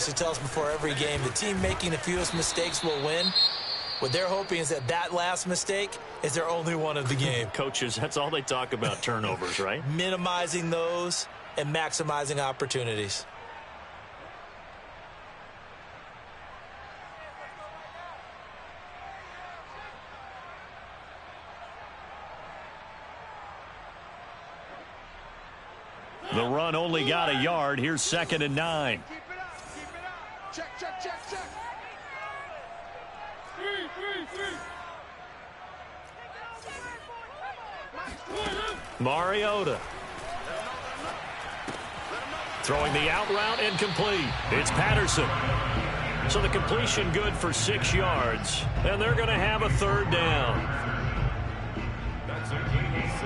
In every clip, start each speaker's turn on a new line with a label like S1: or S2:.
S1: used to tell us before every game, the team making the fewest mistakes will win. What they're hoping is that last mistake is their only one of the game.
S2: Coaches, that's all they talk about, turnovers, right?
S1: Minimizing those and maximizing opportunities.
S2: The run only got a yard. Here's 2nd and 9.
S3: Keep it up. Keep it up. Check.
S2: Mariota. Throwing the out route incomplete. It's Patterson. So the completion good for 6 yards. And they're going to have a 3rd down.
S4: That's a gain of 6.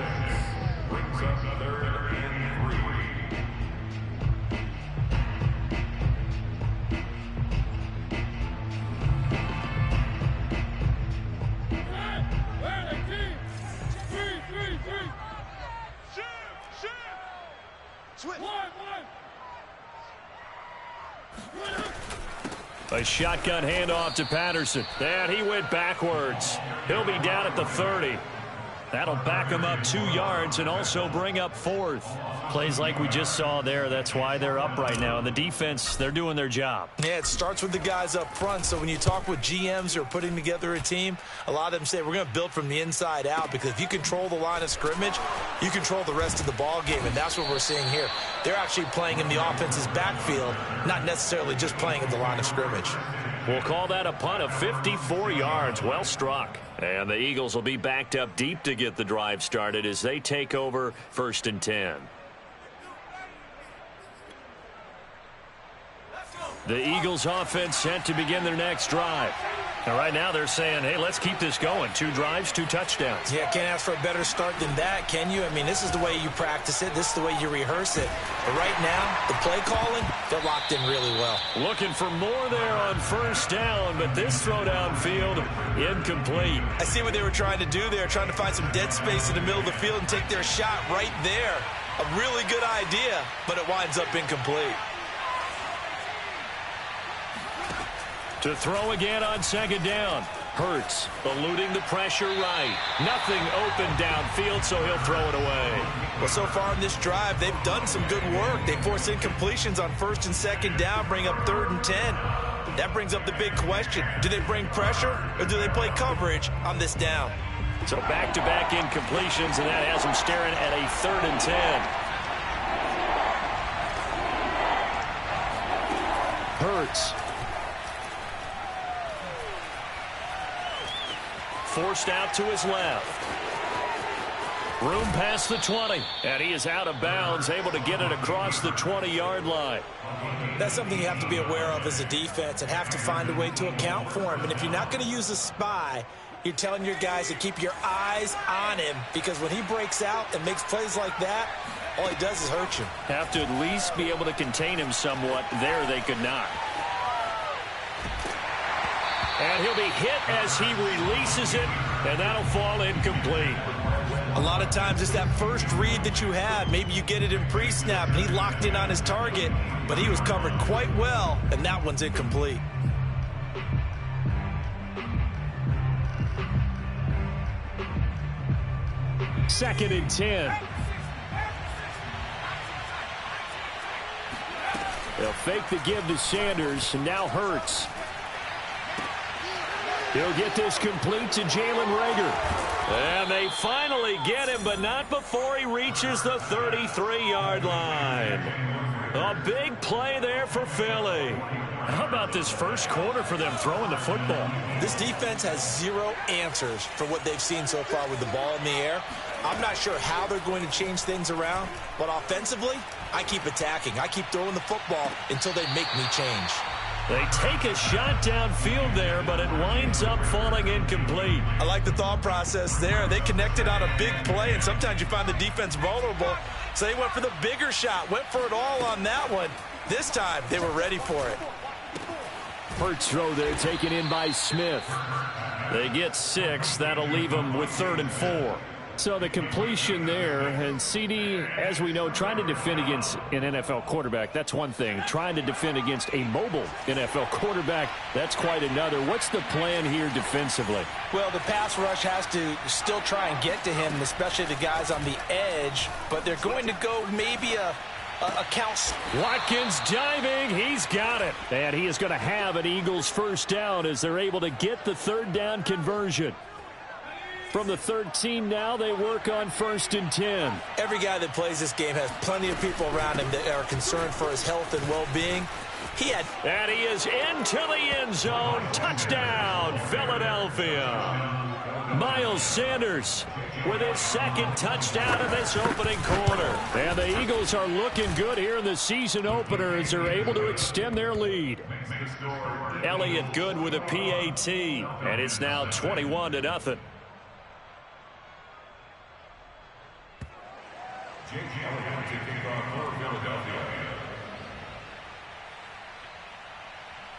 S4: Brings up 3rd and 3.
S2: A shotgun handoff to Patterson. And he went backwards. He'll be down at the 30. That'll back him up 2 yards and also bring up 4th. Plays like we just saw there. That's why they're up right now. And the defense, they're doing their job.
S1: Yeah, it starts with the guys up front. So when you talk with GMs who are putting together a team, a lot of them say we're going to build from the inside out, because if you control the line of scrimmage, you control the rest of the ball game, and that's what we're seeing here. They're actually playing in the offense's backfield, not necessarily just playing at the line of scrimmage.
S2: We'll call that a punt of 54 yards. Well struck. And the Eagles will be backed up deep to get the drive started as they take over 1st and 10. The Eagles offense set to begin their next drive. And right now they're saying, hey, let's keep this going. 2 drives, 2 touchdowns.
S1: Yeah, can't ask for a better start than that, can you? I mean, this is the way you practice it. This is the way you rehearse it. But right now, the play calling, they're locked in really well.
S2: Looking for more there on 1st down, but this throw downfield, incomplete.
S1: I see what they were trying to do there, trying to find some dead space in the middle of the field and take their shot right there. A really good idea, but it winds up incomplete.
S2: To throw again on 2nd down. Hurts eluding the pressure right. Nothing open downfield, so he'll throw it away.
S1: Well, so far in this drive, they've done some good work. They force incompletions on 1st and 2nd down, bring up 3rd and 10. That brings up the big question. Do they bring pressure, or do they play coverage on this down?
S2: So back-to-back incompletions, and that has them staring at a 3rd and 10. Hurts. Forced out to his left. Room past the 20. And he is out of bounds, able to get it across the 20-yard line.
S1: That's something you have to be aware of as a defense and have to find a way to account for him. And if you're not going to use a spy, you're telling your guys to keep your eyes on him, because when he breaks out and makes plays like that, all he does is hurt you.
S2: Have to at least be able to contain him somewhat. There they could not. And he'll be hit as he releases it, and that'll fall incomplete.
S1: A lot of times it's that first read that you have. Maybe you get it in pre-snap, and he locked in on his target, but he was covered quite well, and that one's incomplete.
S2: Second and 10. They'll fake the give to Sanders, and now Hurts. He'll get this complete to Jalen Reagor. And they finally get him, but not before he reaches the 33-yard line. A big play there for Philly. How about this first quarter for them throwing the football?
S1: This defense has zero answers for what they've seen so far with the ball in the air. I'm not sure how they're going to change things around, but offensively, I keep attacking. I keep throwing the football until they make me change.
S2: They take a shot downfield there, but it winds up falling incomplete.
S1: I like the thought process there. They connected on a big play, and sometimes you find the defense vulnerable. So they went for the bigger shot, went for it all on that one. This time, they were ready for it.
S2: Hurts throw there taken in by Smith. They get 6. That'll leave them with 3rd and 4. So the completion there, and CD, as we know, trying to defend against an NFL quarterback, that's one thing. Trying to defend against a mobile NFL quarterback, that's quite another. What's the plan here defensively?
S1: Well, the pass rush has to still try and get to him, especially the guys on the edge, but they're going to go maybe a count.
S2: Watkins diving, he's got it. And he is going to have an Eagles first down as they're able to get the third down conversion. From the 13 now, they work on 1st and 10.
S1: Every guy that plays this game has plenty of people around him that are concerned for his health and well-being.
S2: And he is into the end zone. Touchdown, Philadelphia. Miles Sanders with his second touchdown of this opening quarter. And the Eagles are looking good here in the season opener as they're able to extend their lead. Elliott Good with a PAT, and it's now 21-0.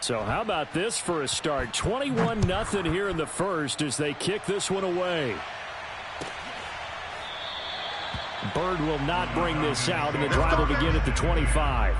S2: So how about this for a start? 21-0 here in the first as they kick this one away. Bird will not bring this out, and the drive will begin at the 25.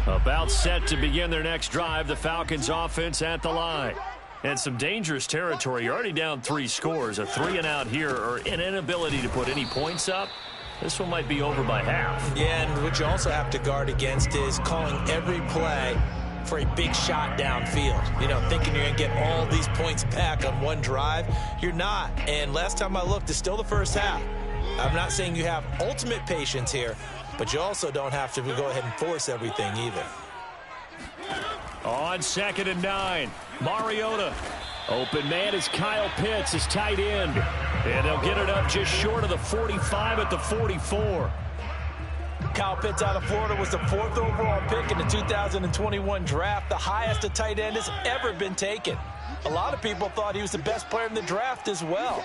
S2: About set to begin their next drive, the Falcons offense at the line. And some dangerous territory. You're already down 3 scores. A 3-and-out here or an inability to put any points up. This one might be over by half.
S1: Yeah, and what you also have to guard against is calling every play for a big shot downfield. You know, thinking you're going to get all these points back on one drive. You're not. And last time I looked, it's still the first half. I'm not saying you have ultimate patience here, but you also don't have to go ahead and force everything either.
S2: On 2nd and 9, Mariota. Open man is Kyle Pitts, his tight end. And they'll get it up just short of the 45 at the 44.
S1: Kyle Pitts out of Florida was the 4th overall pick in the 2021 draft, the highest a tight end has ever been taken. A lot of people thought he was the best player in the draft as well.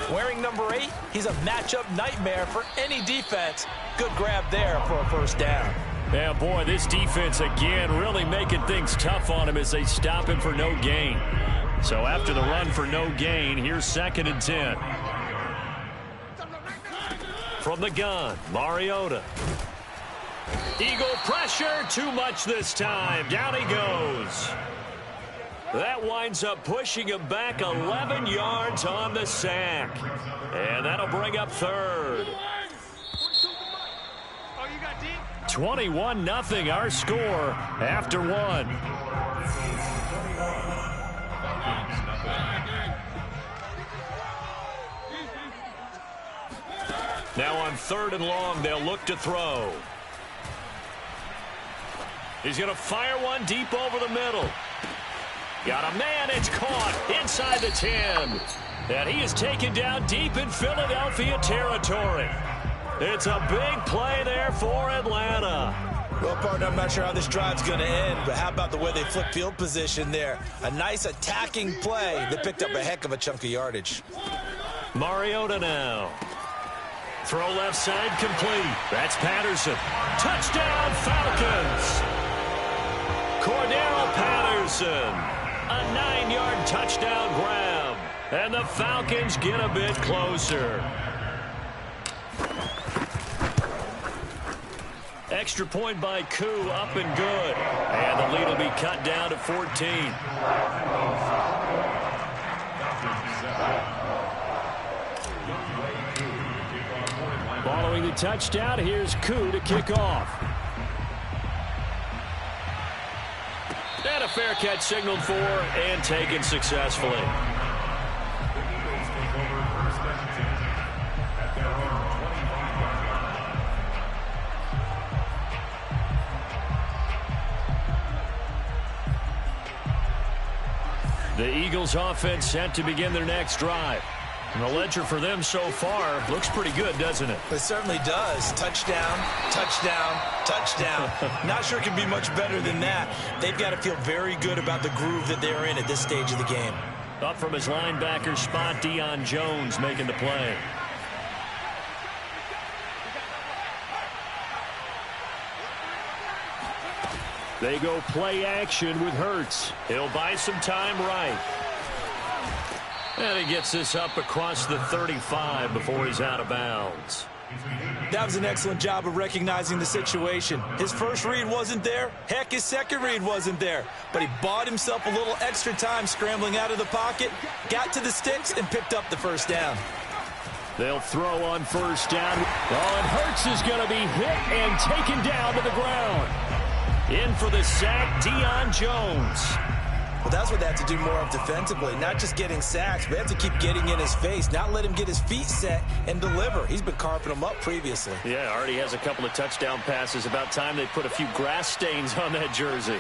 S1: Wearing number 8, he's a matchup nightmare for any defense. Good grab there for a first down.
S2: Yeah, boy, this defense again really making things tough on him as they stop him for no gain. So after the run for no gain, here's 2nd and 10. From the gun, Mariota. Eagle pressure, too much this time. Down he goes. That winds up pushing him back 11 yards on the sack. And that'll bring up 3rd. 21-0 our score after 1. Now on 3rd and long, they'll look to throw. He's going to fire one deep over the middle. Got a man, it's caught inside the 10. And he is taken down deep in Philadelphia territory. It's a big play there for Atlanta.
S1: Well, partner, I'm not sure how this drive's going to end, but how about the way they flip field position there? A nice attacking play that picked up a heck of a chunk of yardage.
S2: Mariota now. Throw left side complete. That's Patterson. Touchdown Falcons. Cordero Patterson. A 9-yard touchdown grab. And the Falcons get a bit closer. Extra point by Koo, up and good. And the lead will be cut down to 14. Following the touchdown, here's Koo to kick off. And a fair catch signaled for and taken successfully. The Eagles offense set to begin their next drive. And the ledger for them so far looks pretty good, doesn't it?
S1: It certainly does. Touchdown, touchdown, touchdown. Not sure it can be much better than that. They've got to feel very good about the groove that they're in at this stage of the game.
S2: Up from his linebacker spot, Deion Jones making the play. They go play action with Hurts. He'll buy some time right. And he gets this up across the 35 before he's out of bounds.
S1: That was an excellent job of recognizing the situation. His first read wasn't there. Heck, his second read wasn't there. But he bought himself a little extra time scrambling out of the pocket, got to the sticks, and picked up the first down.
S2: They'll throw on first down. Oh, and Hurts is going to be hit and taken down to the ground. In for the sack, Deion Jones.
S1: Well, that's what they have to do more of defensively, not just getting sacks, but they have to keep getting in his face, not let him get his feet set and deliver. He's been carving them up previously.
S2: Yeah, already has a couple of touchdown passes. About time they put a few grass stains on that jersey.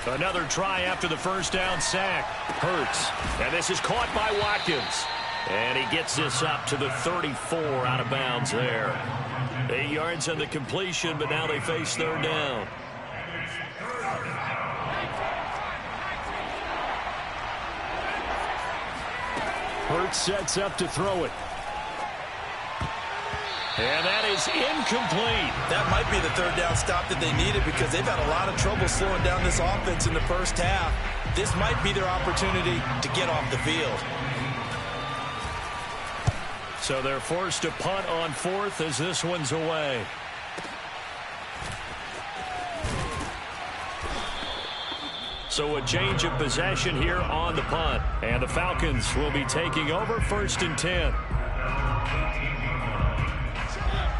S2: Another try after the first down sack. Hurts. And this is caught by Watkins. And he gets this up to the 34 out of bounds there. 8 yards on the completion, but now they face third down. Hurts sets up to throw it. And that is incomplete.
S1: That might be the third down stop that they needed because they've had a lot of trouble slowing down this offense in the first half. This might be their opportunity to get off the field.
S2: So they're forced to punt on fourth as this one's away. So a change of possession here on the punt. And the Falcons will be taking over first and 10.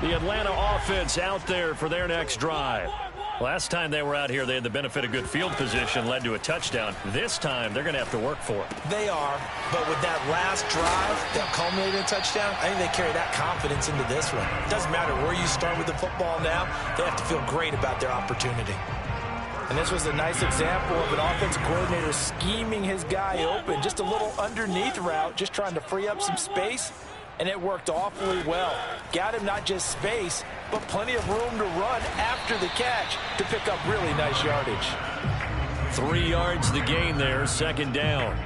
S2: The Atlanta offense out there for their next drive. Last time they were out here, they had the benefit of good field position, led to a touchdown. This time, they're going to have to work for it.
S1: They are, but with that last drive that culminated in a touchdown, I think they carry that confidence into this one. It doesn't matter where you start with the football now, they have to feel great about their opportunity. And this was a nice example of an offensive coordinator scheming his guy open, just a little underneath route, just trying to free up some space. And it worked awfully well. Got him not just space, but plenty of room to run after the catch to pick up really nice yardage.
S2: 3 yards the gain there, second down.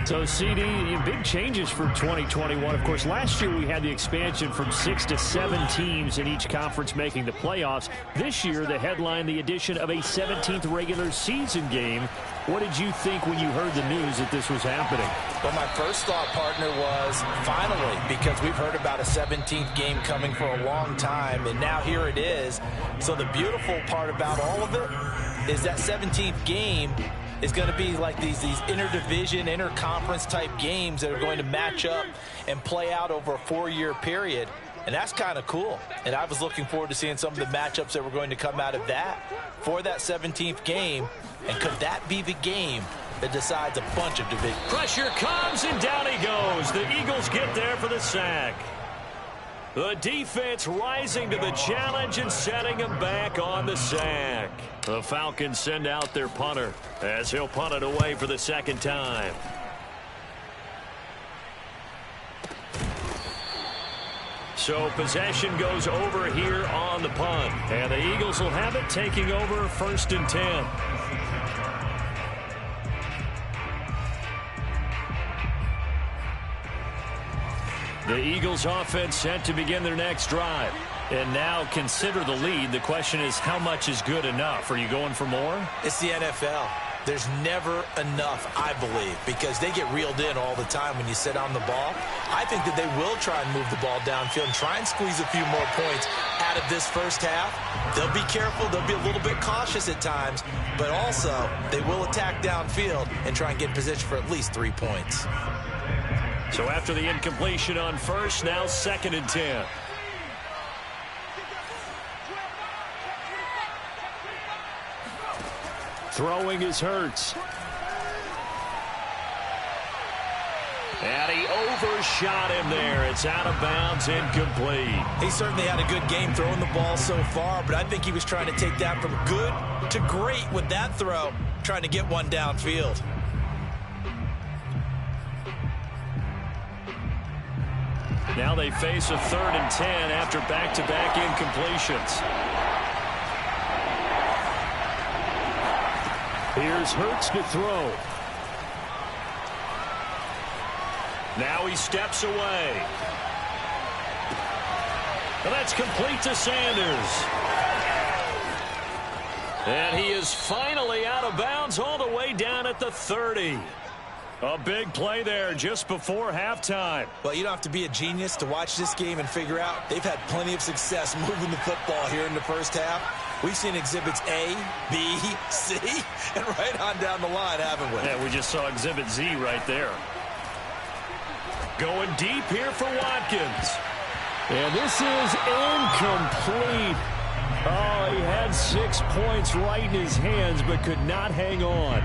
S2: So, CD, big changes for 2021. Of course, last year we had the expansion from 6 to 7 teams in each conference making the playoffs. This year, the headline, the addition of a 17th regular season game. What did you think when you heard the news that this was happening?
S1: Well, my first thought, partner, was finally, because we've heard about a 17th game coming for a long time, and now here it is. So the beautiful part about all of it is that 17th game is going to be like these interdivision, interconference type games that are going to match up and play out over a 4-year period. And that's kind of cool. And I was looking forward to seeing some of the matchups that were going to come out of that for that 17th game. And could that be the game that decides a bunch of divisions?
S2: Pressure comes, and down he goes. The Eagles get there for the sack. The defense rising to the challenge and setting him back on the sack. The Falcons send out their punter as he'll punt it away for the second time. So possession goes over here on the punt. And the Eagles will have it, taking over first and 10. The Eagles offense set to begin their next drive. And now consider the lead. The question is, how much is good enough? Are you going for more?
S1: It's the NFL. There's never enough, I believe, because they get reeled in all the time when you sit on the ball. I think that they will try and move the ball downfield and try and squeeze a few more points out of this first half. They'll be careful. They'll be a little bit cautious at times, but also they will attack downfield and try and get in position for at least 3 points.
S2: So after the incompletion on first, now second and 10. Throwing is Hurts. And he overshot him there. It's out of bounds, incomplete.
S1: He certainly had a good game throwing the ball so far, but I think he was trying to take that from good to great with that throw, trying to get one downfield.
S2: Now they face a 3rd and 10 after back-to-back incompletions. Here's Hurts to throw. Now he steps away. And that's complete to Sanders. And he is finally out of bounds all the way down at the 30. A big play there just before halftime.
S1: Well, you don't have to be a genius to watch this game and figure out they've had plenty of success moving the football here in the first half. We've seen exhibits A, B, C, and right on down the line, haven't we?
S2: Yeah, we just saw exhibit Z right there. Going deep here for Watkins. And this is incomplete. Oh, he had 6 points right in his hands, but could not hang on.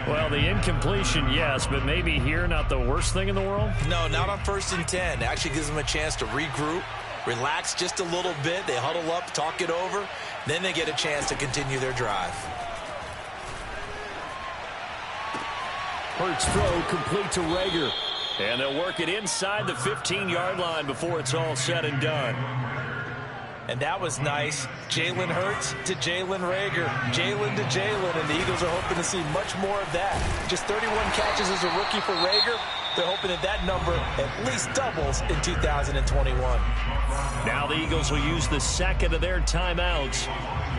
S2: Well, the incompletion, yes, but maybe here not the worst thing in the world?
S1: No, not on 1st and 10. Actually gives them a chance to regroup, relax just a little bit. They huddle up, talk it over. Then they get a chance to continue their drive.
S2: Hurts throw complete to Reagor. And they'll work it inside the 15-yard line before it's all said and done.
S1: And that was nice. Jalen Hurts to Jalen Reagor. Jalen to Jalen. And the Eagles are hoping to see much more of that. Just 31 catches as a rookie for Reagor. They're hoping that that number at least doubles in 2021.
S2: Now the Eagles will use the second of their timeouts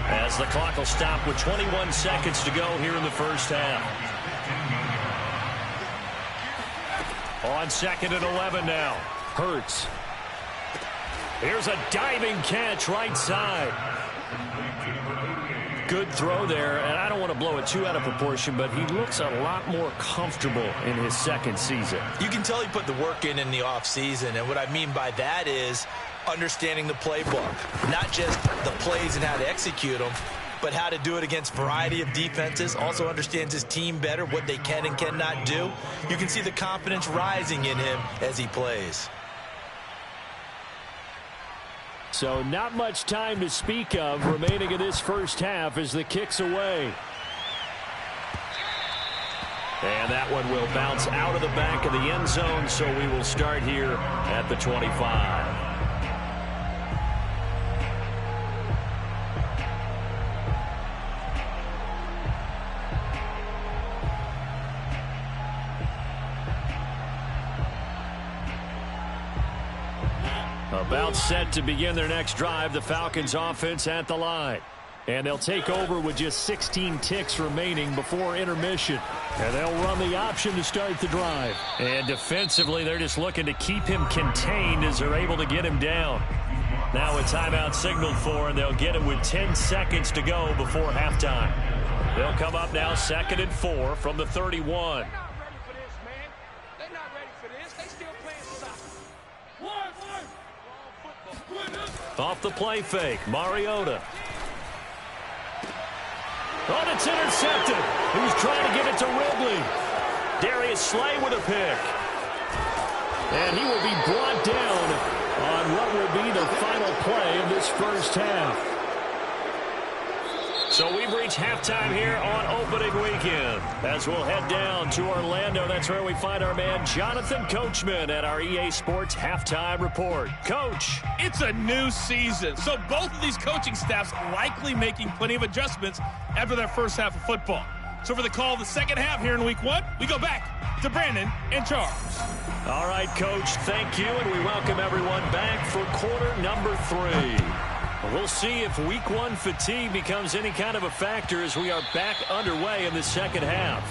S2: as the clock will stop with 21 seconds to go here in the first half. On 2nd and 11 now. Hurts. Here's a diving catch right side. Good throw there, and I don't want to blow it too out of proportion, but he looks a lot more comfortable in his second season.
S1: You can tell he put the work in the offseason, and what I mean by that is understanding the playbook. Not just the plays and how to execute them, but how to do it against a variety of defenses. Also understands his team better, what they can and cannot do. You can see the confidence rising in him as he plays.
S2: So not much time to speak of remaining in this first half as the kick's away. And that one will bounce out of the back of the end zone, so we will start here at the 25. About set to begin their next drive, the Falcons offense at the line. And they'll take over with just 16 ticks remaining before intermission. And they'll run the option to start the drive. And defensively, they're just looking to keep him contained as they're able to get him down. Now a timeout signaled for, and they'll get it with 10 seconds to go before halftime. They'll come up now 2nd and 4 from the 31. Off the play fake, Mariota. Oh, it's intercepted. He was trying to get it to Ridley. Darius Slay with a pick. And he will be brought down on what will be the final play of this first half. So we've reached halftime here on opening weekend. As we'll head down to Orlando, that's where we find our man Jonathan Coachman at our EA Sports Halftime Report. Coach.
S5: It's a new season, so both of these coaching staffs likely making plenty of adjustments after their first half of football. So for the call of the second half here in week 1, we go back to Brandon and Charles.
S2: All right, Coach, thank you, and we welcome everyone back for quarter number 3. We'll see if week 1 fatigue becomes any kind of a factor as we are back underway in the second half.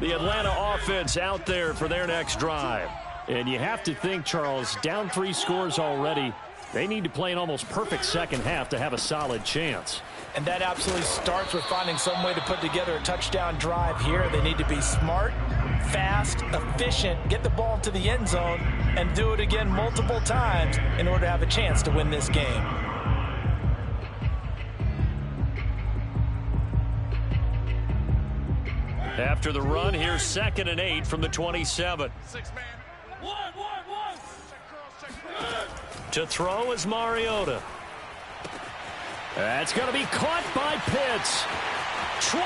S2: The Atlanta offense out there for their next drive. And you have to think, Charles, down 3 scores already. They need to play an almost perfect second half to have a solid chance.
S1: And that absolutely starts with finding some way to put together a touchdown drive here. They need to be smart, fast, efficient, get the ball to the end zone, and do it again multiple times in order to have a chance to win this game.
S2: After the run, here's 2nd and 8 from the 27. To throw is Mariota. That's going to be caught by Pitts. 20.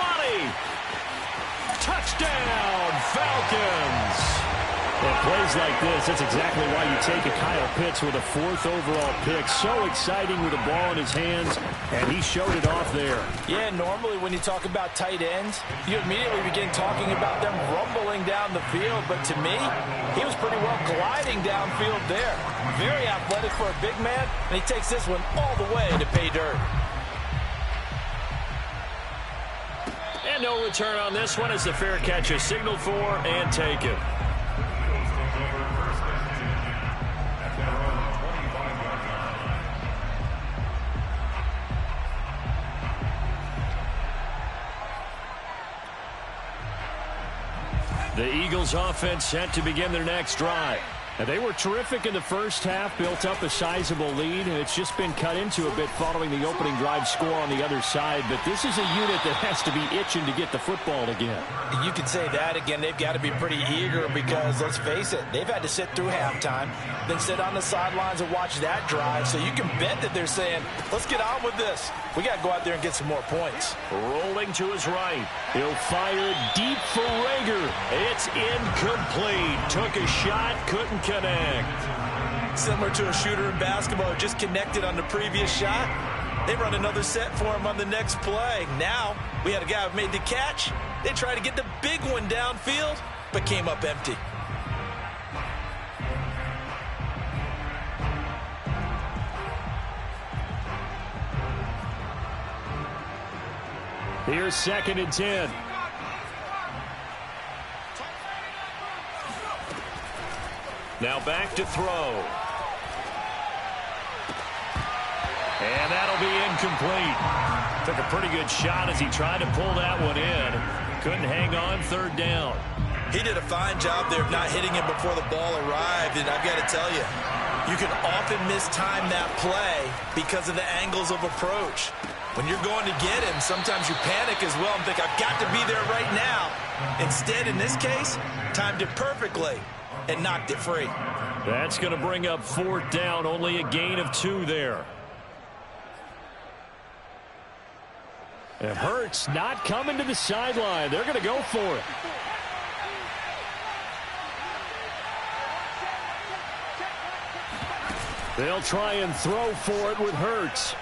S2: Touchdown, Falcons. And plays like this, that's exactly why you take a Kyle Pitts with a 4th overall pick. So exciting with the ball in his hands, and he showed it off there.
S1: Yeah, normally when you talk about tight ends, you immediately begin talking about them rumbling down the field. But to me, he was pretty well gliding downfield there. Very athletic for a big man, and he takes this one all the way to pay dirt.
S2: And no return on this one as the fair catch is signaled for and taken. The Eagles offense set to begin their next drive. Now, they were terrific in the first half, built up a sizable lead, and it's just been cut into a bit following the opening drive score on the other side. But this is a unit that has to be itching to get the football again.
S1: You can say that again. They've got to be pretty eager because, let's face it, they've had to sit through halftime, then sit on the sidelines and watch that drive. So you can bet that they're saying, let's get on with this. We got to go out there and get some more points.
S2: Rolling to his right. He'll fire deep for Rager. It's incomplete. Took a shot, couldn't connect.
S1: Similar to a shooter in basketball who just connected on the previous shot. They run another set for him on the next play. Now, we had a guy who made the catch. They tried to get the big one downfield, but came up empty.
S2: Here's 2nd and 10. Now back to throw. And that'll be incomplete. Took a pretty good shot as he tried to pull that one in. Couldn't hang on 3rd down.
S1: He did a fine job there of not hitting him before the ball arrived, and I've got to tell you, you can often mistime that play because of the angles of approach. When you're going to get him, sometimes you panic as well and think, I've got to be there right now. Instead, in this case, timed it perfectly and knocked it free.
S2: That's going to bring up 4th down, only a gain of 2 there. And Hurts not coming to the sideline. They're going to go for it. They'll try and throw for it with Hurts.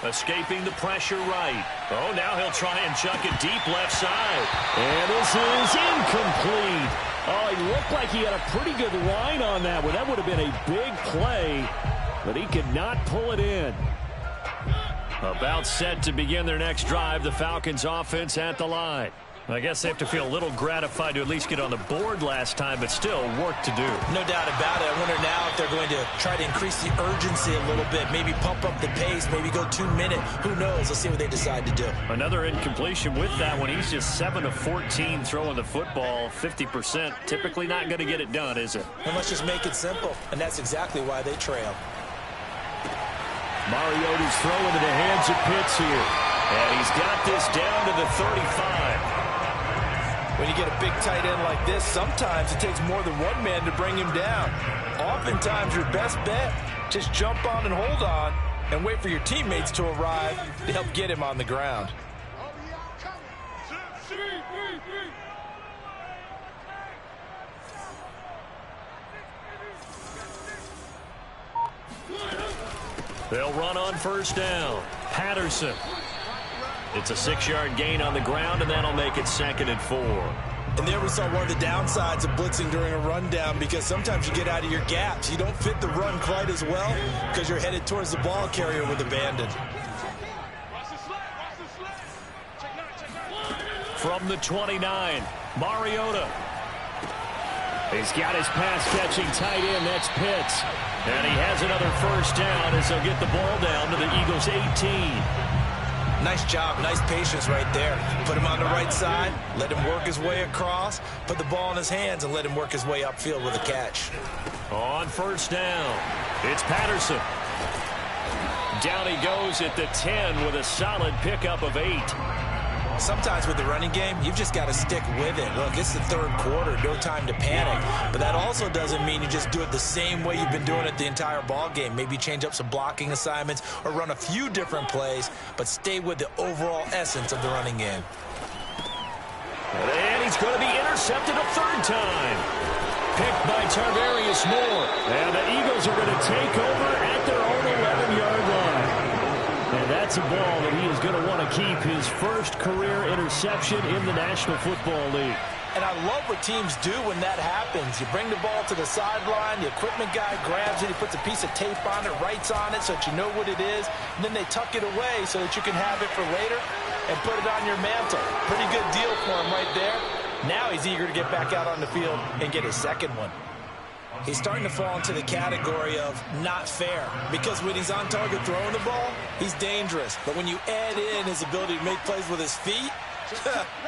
S2: Escaping the pressure right. Oh, now he'll try and chuck it deep left side. And this is incomplete. Oh, he looked like he had a pretty good line on that one. That would have been a big play, but he could not pull it in. About set to begin their next drive, the Falcons offense at the line. I guess they have to feel a little gratified to at least get on the board last time, but still work to do.
S1: No doubt about it. I wonder now if they're going to try to increase the urgency a little bit, maybe pump up the pace, maybe go 2 minute. Who knows? Let's see what they decide to do.
S2: Another incompletion with that one. He's just 7 of 14 throwing the football, 50%. Typically not going to get it done, is it?
S1: And let's just make it simple, and that's exactly why they trail.
S2: Mariota's throw into the hands of Pitts here. And he's got this down to the 35.
S1: When you get a big tight end like this, sometimes it takes more than one man to bring him down. Oftentimes, your best bet, just jump on and hold on and wait for your teammates to arrive to help get him on the ground.
S2: They'll run on 1st down. Patterson. It's a 6-yard gain on the ground, and that'll make it 2nd and 4.
S1: And there we saw one of the downsides of blitzing during a rundown, because sometimes you get out of your gaps. You don't fit the run quite as well because you're headed towards the ball carrier with abandon.
S2: From the 29, Mariota. He's got his pass-catching tight end. That's Pitts. And he has another 1st down as they'll get the ball down to the Eagles' 18.
S1: Nice job, nice patience right there. Put him on the right side, let him work his way across, put the ball in his hands, and let him work his way upfield with a catch.
S2: On 1st down, it's Patterson. Down he goes at the 10 with a solid pickup of 8.
S1: Sometimes with the running game, you've just got to stick with it. Look, it's the 3rd quarter, no time to panic. But that also doesn't mean you just do it the same way you've been doing it the entire ball game. Maybe change up some blocking assignments or run a few different plays, but stay with the overall essence of the running game.
S2: And is going to be intercepted a third time. Picked by Tarvarius Moore. And the Eagles are going to take over at their own 11-yard line. And that's a ball that he is going to want to keep, his first career interception in the National Football League.
S1: And I love what teams do when that happens. You bring the ball to the sideline, the equipment guy grabs it, he puts a piece of tape on it, writes on it so that you know what it is, and then they tuck it away so that you can have it for later and put it on your mantle. Pretty good deal for him right there. Now he's eager to get back out on the field and get his second one. He's starting to fall into the category of not fair, because when he's on target throwing the ball, he's dangerous. But when you add in his ability to make plays with his feet,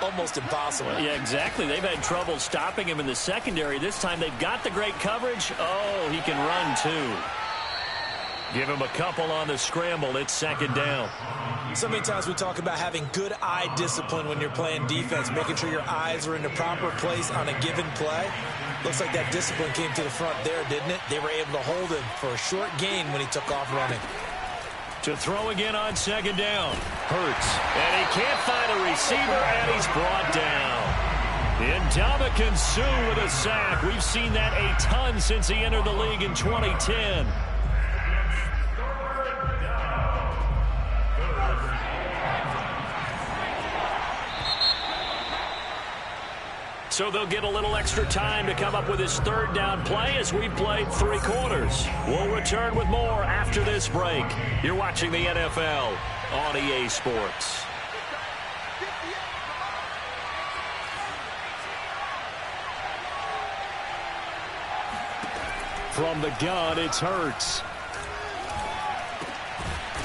S1: almost impossible.
S2: Yeah, exactly. They've had trouble stopping him in the secondary. This time they've got the great coverage. Oh, he can run too. Give him a couple on the scramble. It's second down.
S1: So many times we talk about having good eye discipline when you're playing defense, making sure your eyes are in the proper place on a given play. Looks like that discipline came to the front there, didn't it? They were able to hold him for a short gain when he took off running.
S2: To throw again on second down. Hurts. And he can't find a receiver, and he's brought down. Ndamukong Suh with a sack. We've seen that a ton since he entered the league in 2010. So they'll get a little extra time to come up with his third down play as we've played 3 quarters. We'll return with more after this break. You're watching the NFL on EA Sports. From the gun, it's Hurts.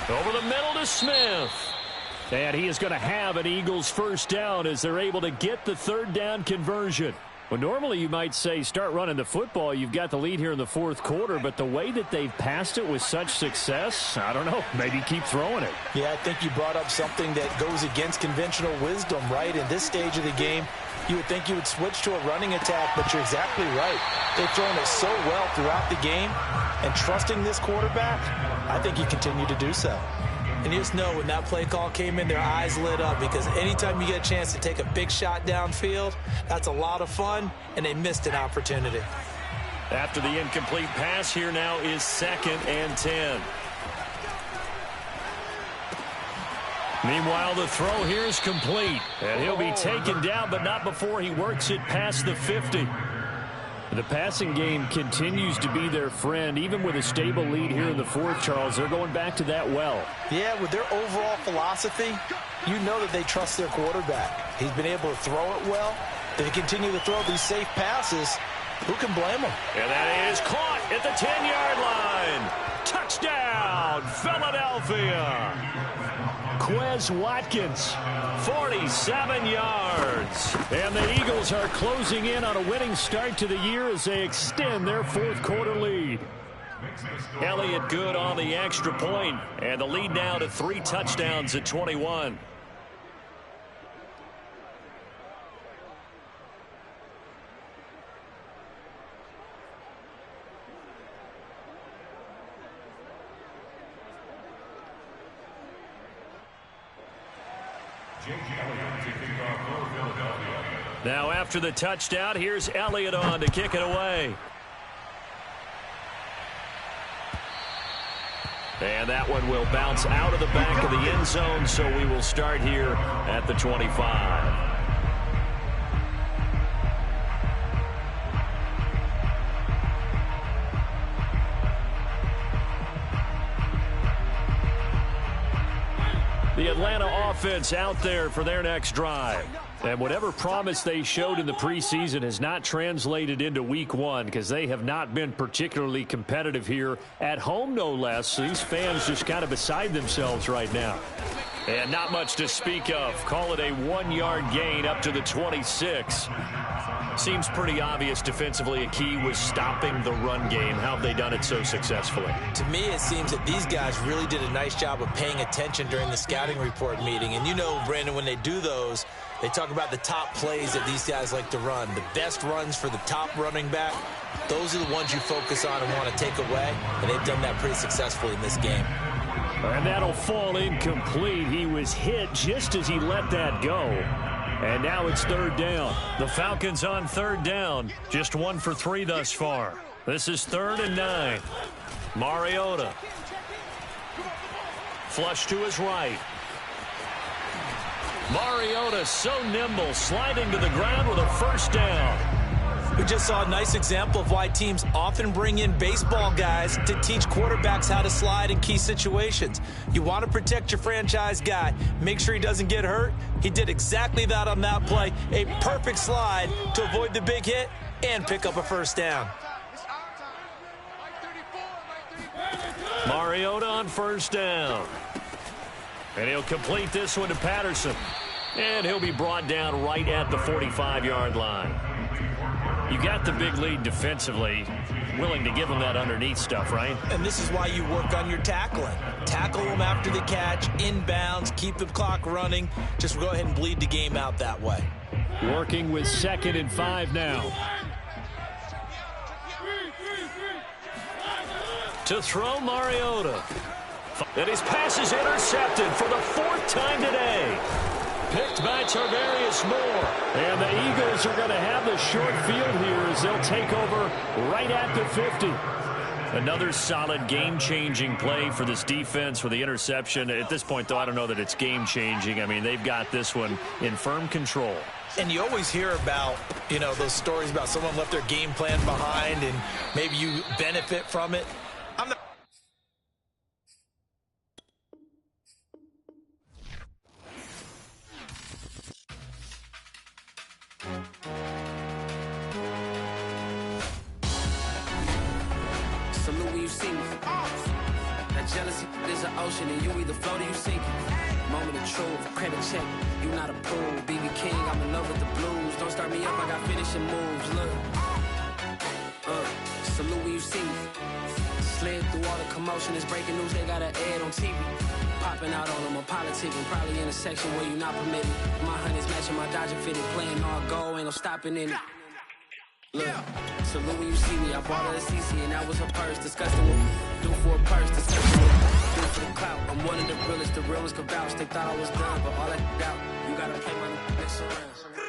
S2: Over the middle to Smith. And he is going to have an Eagles first down as they're able to get the third down conversion. Well, normally you might say start running the football. You've got the lead here in the fourth quarter, but the way that they've passed it with such success, I don't know, maybe keep throwing it.
S1: Yeah, I think you brought up something that goes against conventional wisdom, right? In this stage of the game, you would think you would switch to a running attack, but you're exactly right. They've thrown it so well throughout the game, and trusting this quarterback, I think you continue to do so. And you just know when that play call came in, their eyes lit up, because anytime you get a chance to take a big shot downfield, that's a lot of fun, and they missed an opportunity.
S2: After the incomplete pass, here now is 2nd and 10. Meanwhile, the throw here is complete, and he'll be taken down, but not before he works it past the 50. The passing game continues to be their friend. Even with a stable lead here in the fourth, Charles, they're going back to that well.
S1: Yeah, with their overall philosophy, you know that they trust their quarterback. He's been able to throw it well. They continue to throw these safe passes. Who can blame them?
S2: And that is caught at the 10-yard line. Touchdown, Philadelphia. Quez Watkins, 47 yards. And the Eagles are closing in on a winning start to the year as they extend their fourth quarter lead. Elliott good on the extra point, and the lead now to 3 touchdowns at 21. Now after the touchdown, here's Elliott on to kick it away. And that one will bounce out of the back of the end zone, so we will start here at the 25. The Atlanta offense out there for their next drive. And whatever promise they showed in the preseason has not translated into week 1, because they have not been particularly competitive here at home, no less. These fans just kind of beside themselves right now. And not much to speak of. Call it a 1-yard gain up to the 26. Seems pretty obvious defensively a key was stopping the run game. How have they done it so successfully?
S1: To me, it seems that these guys really did a nice job of paying attention during the scouting report meeting. And you know, Brandon, when they do those, they talk about the top plays that these guys like to run. The best runs for the top running back, those are the ones you focus on and want to take away. And they've done that pretty successfully in this game.
S2: And that'll fall incomplete. He was hit just as he let that go. And now it's third down. The Falcons on third down. Just 1 for 3 thus far. This is 3rd and 9. Mariota. Flush to his right. Mariota so nimble, sliding to the ground with a first down.
S1: We just saw a nice example of why teams often bring in baseball guys to teach quarterbacks how to slide in key situations. You want to protect your franchise guy. Make sure he doesn't get hurt. He did exactly that on that play. A perfect slide to avoid the big hit and pick up a first down.
S2: Mariota on first down. And he'll complete this one to Patterson. And he'll be brought down right at the 45-yard line. You got the big lead defensively, willing to give them that underneath stuff, right?
S1: And this is why you work on your tackling. Tackle them after the catch, inbounds, keep the clock running. Just go ahead and bleed the game out that way.
S2: Working with 2nd and 5 now. To throw Mariota. And his pass is intercepted for the 4th time today. Picked by Tarvarius Moore. And the Eagles are going to have the short field here as they'll take over right at the 50. Another solid game-changing play for this defense with the interception. At this point, though, I don't know that it's game-changing. I mean, they've got this one in firm control.
S1: And you always hear about, those stories about someone left their game plan behind and maybe you benefit from it. I'm not...
S6: Salute when you see me. That jealousy is an ocean and you either float or you sink. Moment of truth, credit check. You not approved. BB King, I'm in love with the blues. Don't start me up, I got finishing moves. Look. Salute when you see me. Slid through all the commotion. It's breaking news, they got an ad on TV. Popping out on them, I'm politicking. Probably in a section where you not permitted. My honey's matching my Dodger fitted. Playing all go, ain't no stopping in it. Look, salute when you see me. I bought her a CC and that was her purse. Disgusting what do for a purse. Disgusting what do for the clout. I'm one of the realest could vouch. They thought I was done, but all that doubt. You gotta play my next around.